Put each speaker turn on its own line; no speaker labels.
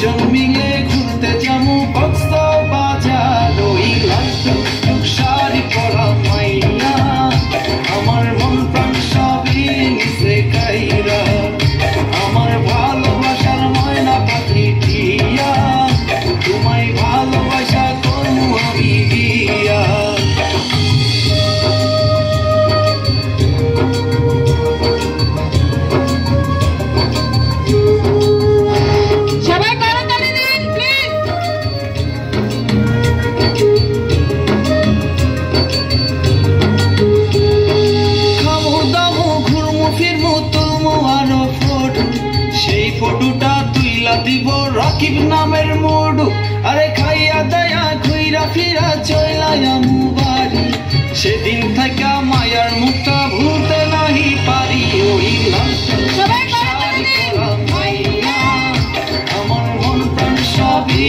দুইজন মিলে ঘুরতে যাবো কক্সবাজার। ওই লাল টুকটুক শাড়ি পরা মাইয়া আমার মন প্রাণ সবই নিচে কাইরা, আমার ভালোবাসার ময়না পাখি টিয়া, তোমায় ভালোবাসা করবো আমি বিয়া। ফটোটা তুইলা দিব রাকিব নামের মোড়ু, আরে খাইয়া দয়া ঘুইরা ফিরা চইলা আমু বাড়ি। সেদিন থেকে মায়ার মুখটা ভুলতে নাহি পারি। ওই লাল শাড়ি পরা মাইয়া আমার মন প্রাণ সবই